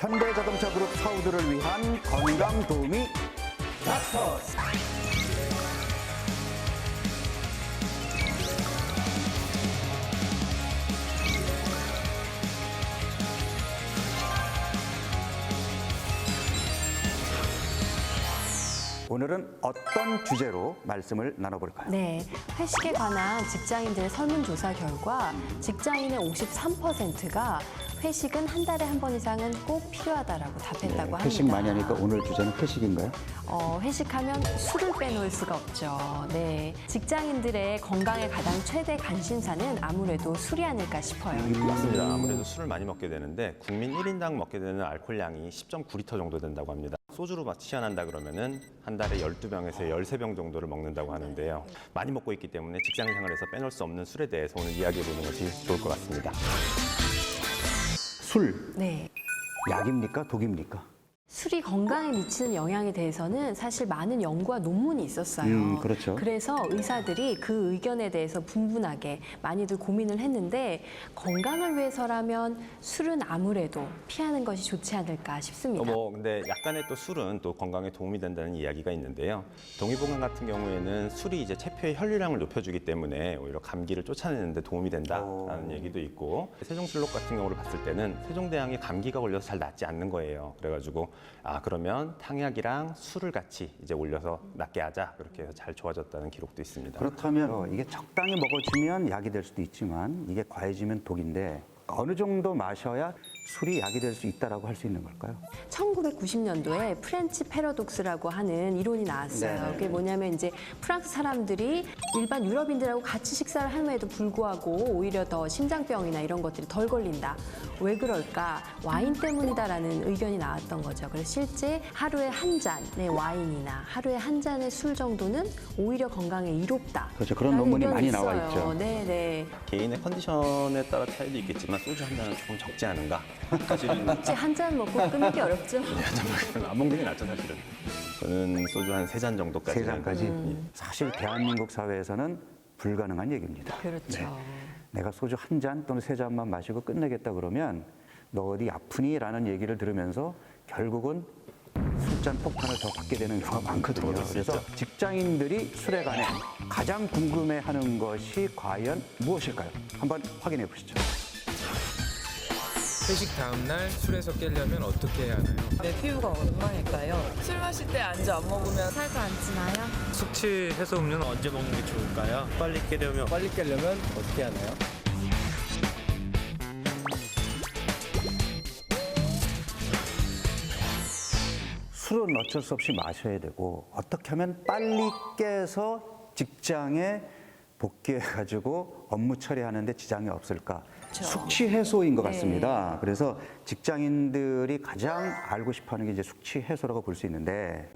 현대자동차 그룹 사우들을 위한 건강 도우미 닥터스. 오늘은 어떤 주제로 말씀을 나눠볼까요? 네, 회식에 관한 직장인들의 설문조사 결과 직장인의 53%가 회식은 한 달에 한 번 이상은 꼭 필요하다라고 답했다고 합니다. 회식 많이 하니까 오늘 주제는 회식인가요? 회식하면 술을 빼놓을 수가 없죠. 네, 직장인들의 건강에 가장 최대 관심사는 아무래도 술이 아닐까 싶어요. 맞습니다. 아무래도 술을 많이 먹게 되는데 국민 1인당 먹게 되는 알코올량이 10.9리터 정도 된다고 합니다. 소주로 취한한다 그러면은 한 달에 12병에서 13병 정도를 먹는다고 하는데요. 많이 먹고 있기 때문에 직장 생활에서 빼놓을 수 없는 술에 대해서 오늘 이야기해 보는 것이 좋을 것 같습니다. 술, 네. 약입니까? 독입니까? 술이 건강에 미치는 영향에 대해서는 사실 많은 연구와 논문이 있었어요. 그렇죠. 그래서 의사들이 그 의견에 대해서 분분하게 많이들 고민을 했는데 건강을 위해서라면 술은 아무래도 피하는 것이 좋지 않을까 싶습니다. 근데 약간의 또 술은 또 건강에 도움이 된다는 이야기가 있는데요. 동의보감 같은 경우에는 술이 이제 체표의 혈류량을 높여주기 때문에 오히려 감기를 쫓아내는 데 도움이 된다라는 얘기도 있고, 세종실록 같은 경우를 봤을 때는 세종대왕이 감기가 걸려서 잘 낫지 않는 거예요. 그래가지고 그러면 탕약이랑 술을 같이 이제 올려서 낫게 하자, 그렇게 해서 잘 좋아졌다는 기록도 있습니다. 그렇다면 이게 적당히 먹어주면 약이 될 수도 있지만 이게 과해지면 독인데 어느 정도 마셔야 술이 약이 될 수 있다라고 할 수 있는 걸까요? 1990년도에 프렌치 패러독스라고 하는 이론이 나왔어요. 그게 뭐냐면 이제 프랑스 사람들이 일반 유럽인들하고 같이 식사를 함에도 불구하고 오히려 더 심장병이나 이런 것들이 덜 걸린다. 왜 그럴까? 와인 때문이다라는 의견이 나왔던 거죠. 그래서 실제 하루에 한 잔의 와인이나 하루에 한 잔의 술 정도는 오히려 건강에 이롭다. 그렇죠. 그런 논문이 많이 나와 있죠. 네네. 개인의 컨디션에 따라 차이도 있겠지만 소주 한 잔은 조금 적지 않은가? 사실은 혹시 한 잔 먹고 끊기 어렵죠? 안 먹는 게 낫죠, 사실은. 저는 소주 한 3잔 정도까지. 세 잔까지. 사실 대한민국 사회에서는 불가능한 얘기입니다. 그렇죠. 내가 소주 한 잔 또는 세 잔만 마시고 끝내겠다 그러면 너 어디 아프니? 라는 얘기를 들으면서 결국은 술잔 폭탄을 더 받게 되는 경우가 많거든요. 그래서 직장인들이 술에 관해 가장 궁금해하는 것이 과연 무엇일까요? 한번 확인해 보시죠. 회식 다음날 술에서 깨려면 어떻게 해야 하나요? 내 피부가 엉망일까요? 술 마실 때 안주 안 먹으면 살도 안 찌나요? 숙취 해소 음료는 언제 먹는 게 좋을까요? 빨리 깨려면 어떻게 하나요? 술은 어쩔 수 없이 마셔야 되고 어떻게 하면 빨리 깨서 직장에 복귀해가지고 업무 처리하는데 지장이 없을까? 숙취 해소인 것 같습니다. 그래서 직장인들이 가장 알고 싶어하는 게 이제 숙취 해소라고 볼 수 있는데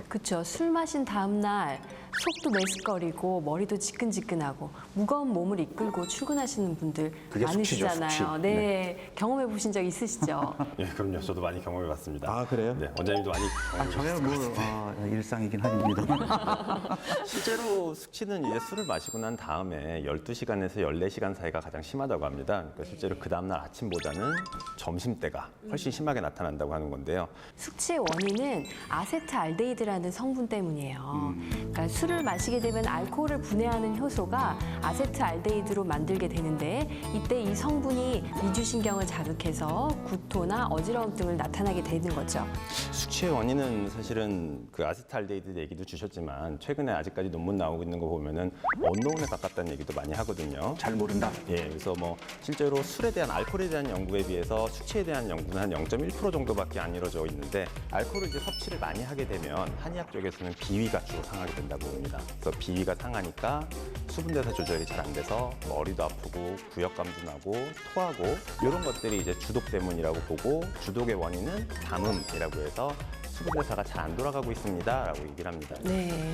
그렇죠. 술 마신 다음 날 속도 메스꺼리고 머리도 지끈지끈하고 무거운 몸을 이끌고 출근하시는 분들 그게 숙취죠, 많으시잖아요. 숙취. 네. 경험해 보신 적 있으시죠? 예, 그럼요. 저도 많이 경험해 봤습니다. 아, 그래요? 네, 원장님도 많이 저야 뭐 일상이긴 합니다. 실제로 숙취는 이제 술을 마시고 난 다음에 12시간에서 14시간 사이가 가장 심하다고 합니다. 그러니까 실제로 그 다음날 아침보다는 점심때가 훨씬 심하게 나타난다고 하는 건데요. 숙취의 원인은 아세트알데히드라는 성분 때문이에요. 그러니까 술을 마시게 되면 알코올을 분해하는 효소가 아세트알데히드로 만들게 되는데 이때 이 성분이 미주신경을 자극해서 구토나 어지러움 등을 나타나게 되는 거죠. 숙취의 원인은 사실은 그 아세트알데히드 얘기도 주셨지만 최근에 아직까지 논문 나오고 있는 거 보면은 언노운에 가깝다는 얘기도 많이 하거든요. 잘 모른다. 예, 그래서 뭐 실제로 술에 대한 알코올에 대한 연구에 비해서 숙취에 대한 연구는 한 0.1% 정도밖에 안 이루어져 있는데 알코올을 이제 섭취를 많이 하게 되면 한의학 쪽에서는 비위가 주로 상하게 된다고 봅니다. 그래서 비위가 상하니까 수분대사 조절이 잘 안 돼서 머리도 아프고 구역감도 나고 토하고 이런 것들이 이제 주독 때문이라고 보고 주독의 원인은 담음이라고 해서 수분대사가 잘 안 돌아가고 있습니다라고 얘기를 합니다. 네.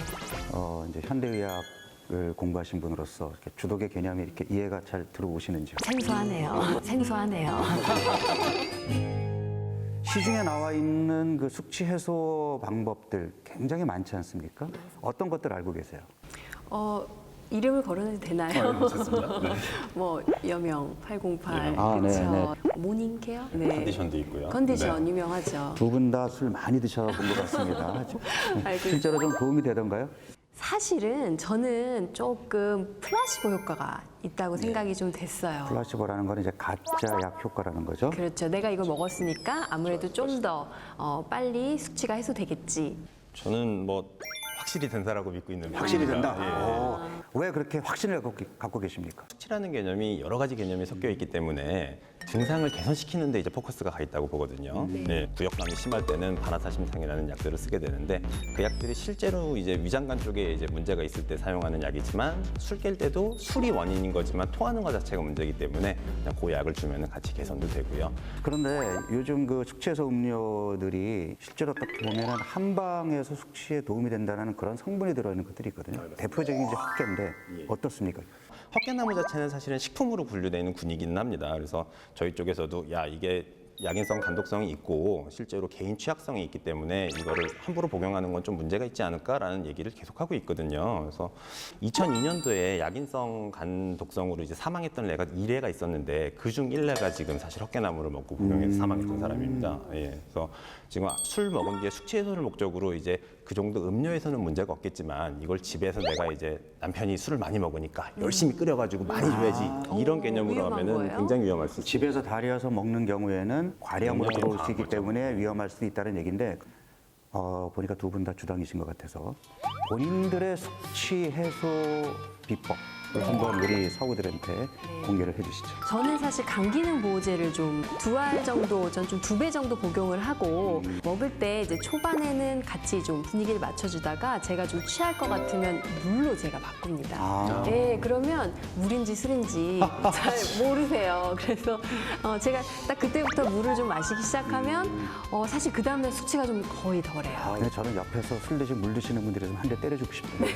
이제 현대의학을 공부하신 분으로서 이렇게 주독의 개념이 이렇게 이해가 잘 들어오시는지요? 생소하네요. 생소하네요. 시중에 나와 있는 그 숙취 해소 방법들 굉장히 많지 않습니까? 어떤 것들 알고 계세요? 이름을 걸어도 되나요? 좋습니다. 네. 뭐 여명 808, 아, 네, 그렇죠. 모닝케어, 네. 컨디션도 있고요. 컨디션 네. 유명하죠. 두 분 다 술 많이 드셔본 것 같습니다. 실제로 좀 도움이 되던가요? 사실은 저는 조금 플라시보 효과가 있다고 생각이 좀 됐어요. 플라시보라는 건 이제 가짜 약 효과라는 거죠. 그렇죠. 내가 이걸 먹었으니까 아무래도 좀 더 빨리 숙취가 해소되겠지. 저는 뭐 확실히 된다라고 믿고 있는 확실히 편입니다. 된다. 예. 왜 그렇게 확신을 갖고 계십니까? 숙취라는 개념이 여러 가지 개념이 섞여 있기 때문에 증상을 개선시키는 데 이제 포커스가 가 있다고 보거든요. 네, 구역감이 심할 때는 바나사심탕이라는 약들을 쓰게 되는데 그 약들이 실제로 이제 위장관 쪽에 이제 문제가 있을 때 사용하는 약이지만 술 깰 때도 술이 원인인 거지만 토하는 것 자체가 문제이기 때문에 그냥 그 약을 주면 같이 개선도 되고요. 그런데 요즘 그 숙취해소 음료들이 실제로 딱 보면은 한방에서 숙취에 도움이 된다는 그런 성분이 들어있는 것들이 있거든요. 대표적인 이제 헛개인데 어떻습니까? 헛개나무 자체는 사실은 식품으로 분류되어 있는 군이기는 합니다. 그래서 저희 쪽에서도 야 이게 약인성, 단독성이 있고 실제로 개인 취약성이 있기 때문에 이거를 함부로 복용하는 건 좀 문제가 있지 않을까라는 얘기를 계속하고 있거든요. 그래서 2002년도에 약인성 간독성으로 이제 사망했던例가 2例가 있었는데 그중 1例가 지금 사실 헛개나무를 먹고 복용해서 사망했던 사람입니다. 예, 그래서 지금 술 먹은 게 숙취 해소를 목적으로 이제 그 정도 음료에서는 문제가 없겠지만 이걸 집에서 내가 이제 남편이 술을 많이 먹으니까 열심히 끓여가지고 많이 줘야지 이런 개념으로 위험한 하면은 거예요? 굉장히 위험할 수 있습니다. 집에서 달여서 먹는 경우에는 과량으로 굉장히 들어올 수 과한 있기 거죠. 때문에 위험할 수도 있다는 얘기인데 보니까 두 분 다 주당이신 것 같아서 본인들의 숙취 해소 비법을 한번 우리 서구들한테 공개를 해주시죠. 저는 사실 감기능 보호제를 좀 2알 정도, 전 좀 2배 정도 복용을 하고 먹을 때 이제 초반에는 같이 좀 분위기를 맞춰주다가 제가 좀 취할 것 같으면 물로 제가 바꿉니다. 아. 네, 그러면 물인지 술인지 잘 모르세요. 그래서 제가 딱 그때부터 물을 좀 마시기 시작하면 사실 그 다음날 숙취가 좀 거의 덜해요. 근데 저는 옆에서 술 대신 물 드시는 분들이 좀 한 대 때려주고 싶은데.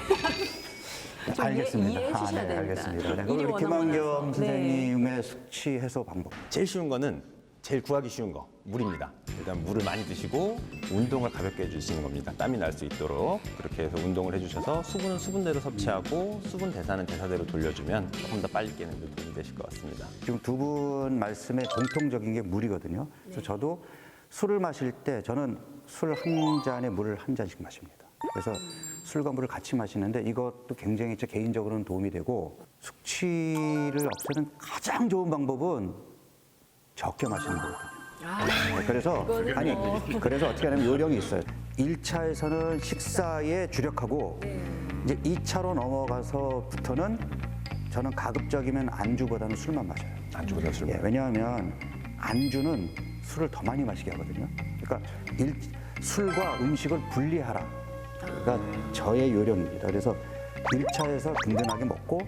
좀 알겠습니다. 이해해 주셔야 네, 됩니다. 알겠습니다. 네, 일이 그럼 우리 워낙 김한겸 많아서. 선생님의 숙취 해소 방법. 제일 쉬운 거는 제일 구하기 쉬운 거 물입니다. 일단 물을 많이 드시고 운동을 가볍게 해주시는 겁니다. 땀이 날 수 있도록 그렇게 해서 운동을 해주셔서 수분은 수분대로 섭취하고 수분 대사는 대사대로 돌려주면 조금 더 빨리 깨는 데 도움이 되실 것 같습니다. 지금 두 분 말씀에 공통적인 게 물이거든요. 그래서 저도 술을 마실 때 저는 술 한 잔에 물을 한 잔씩 마십니다. 그래서 술과 물을 같이 마시는데 이것도 굉장히 제 개인적으로는 도움이 되고 숙취를 없애는 가장 좋은 방법은 적게 마시는 거거든요. 그래서 그래서 어떻게 하냐면 요령이 있어요. 1차에서는 식사에 주력하고 이제 2차로 넘어가서부터는 저는 가급적이면 안주보다는 술만 마셔요. 안주보다 술. 예, 왜냐하면 안주는 술을 더 많이 마시게 하거든요. 그러니까 술과 음식을 분리하라. 가 저의 요령입니다. 그래서 1차에서 든든하게 먹고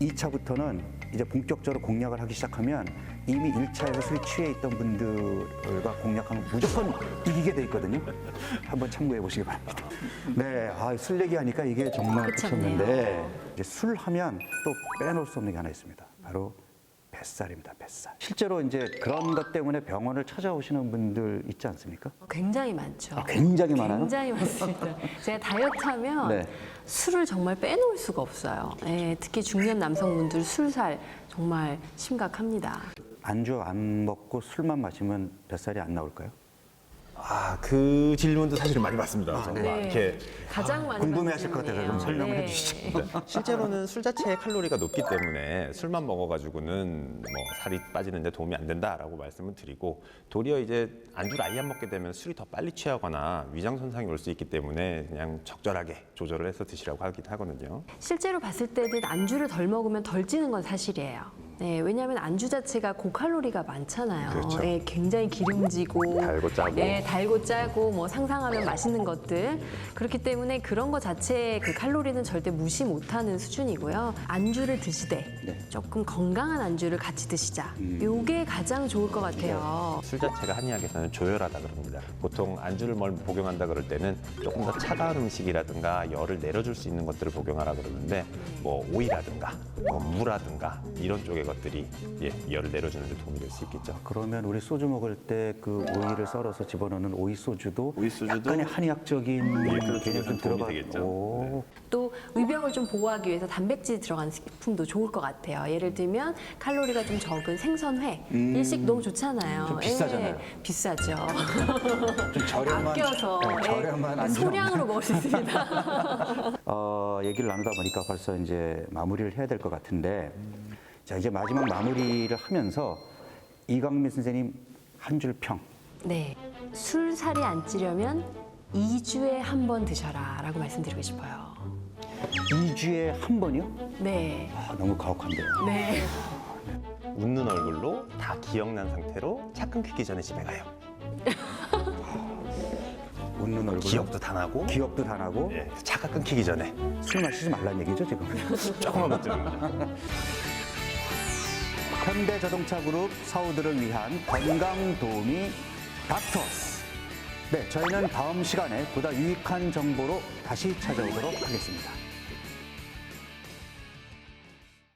2차부터는 이제 본격적으로 공략을 하기 시작하면 이미 1차에서 술 취해 있던 분들과 공략하면 무조건 이기게 돼 있거든요. 한번 참고해 보시기 바랍니다. 네, 술 얘기하니까 이게 정말 그렇지 끝없는데 이제 술 하면 또 빼놓을 수 없는 게 하나 있습니다. 바로 뱃살입니다, 뱃살. 실제로 이제 그런 것 때문에 병원을 찾아오시는 분들 있지 않습니까? 굉장히 많죠. 굉장히 많아요? 굉장히 많습니다. 제가 다이어트하면 네. 술을 정말 빼놓을 수가 없어요. 예, 특히 중년 남성분들 술살 정말 심각합니다. 안주 안 먹고 술만 마시면 뱃살이 안 나올까요? 그 질문도 사실 많이 받습니다. 정말 네. 이렇게 가장 많이 궁금해하실 받는 것 같아서 좀 질문이에요. 설명을 네. 해주시죠. 실제로는 술 자체의 칼로리가 높기 때문에 술만 먹어가지고는 뭐 살이 빠지는데 도움이 안 된다라고 말씀을 드리고 도리어 이제 안주를 아예 안 먹게 되면 술이 더 빨리 취하거나 위장 손상이 올 수 있기 때문에 그냥 적절하게 조절을 해서 드시라고 하긴 하거든요. 실제로 봤을 때는 안주를 덜 먹으면 덜 찌는 건 사실이에요. 네, 왜냐하면 안주 자체가 고칼로리가 많잖아요. 그렇죠. 예, 굉장히 기름지고, 달고 짜고. 예, 달고 짜고, 뭐 상상하면 맛있는 것들. 그렇기 때문에 그런 거 자체의 그 칼로리는 절대 무시 못하는 수준이고요. 안주를 드시되 조금 건강한 안주를 같이 드시자. 요게 가장 좋을 것 같아요. 술 자체가 한의학에서는 조열하다 그럽니다. 보통 안주를 뭘 복용한다 그럴 때는 조금 더 차가운 음식이라든가 열을 내려줄 수 있는 것들을 복용하라 그러는데 뭐 오이라든가 뭐 무라든가 이런 쪽의 것들이 열을 내려주는 데 도움이 될 수 있겠죠. 그러면 우리 소주 먹을 때 그 오이를 썰어서 집어넣는 오이 소주도 오이 소주도 약간의 한의학적인 그런 개념이 좀 쪽에서 도움이 들어가. 되겠죠. 오. 또 의병을 좀 보호하기 위해서 단백질이 들어간 식품도 좋을 것 같아요. 예를 들면 칼로리가 좀 적은 생선회, 일식 너무 좋잖아요. 좀 비싸잖아요. 예, 비싸죠. 좀 저렴한, 아껴서 네, 저렴한 안전. 소량으로 먹을 수 있습니다. 얘기를 나누다 보니까 벌써 이제 마무리를 해야 될 것 같은데, 자, 이제 마지막 마무리를 하면서 이광민 선생님 한 줄 평. 네, 술살이 안 찌려면 2주에 한 번 드셔라라고 말씀드리고 싶어요. 2주에 한 번이요? 네, 너무 가혹한데요. 네. 웃는 얼굴로 다 기억난 상태로 차 끊기기 전에 집에 가요. 웃는 얼굴로 기억도 다 나고 기억도 다 나고 예, 차가 끊기기 전에 술 마시지 말라는 얘기죠, 지금. 조금만 먹자는 거죠. 현대자동차그룹 사우들을 위한 건강도우미 닥터스. 네, 저희는 다음 시간에 보다 유익한 정보로 다시 찾아오도록 하겠습니다.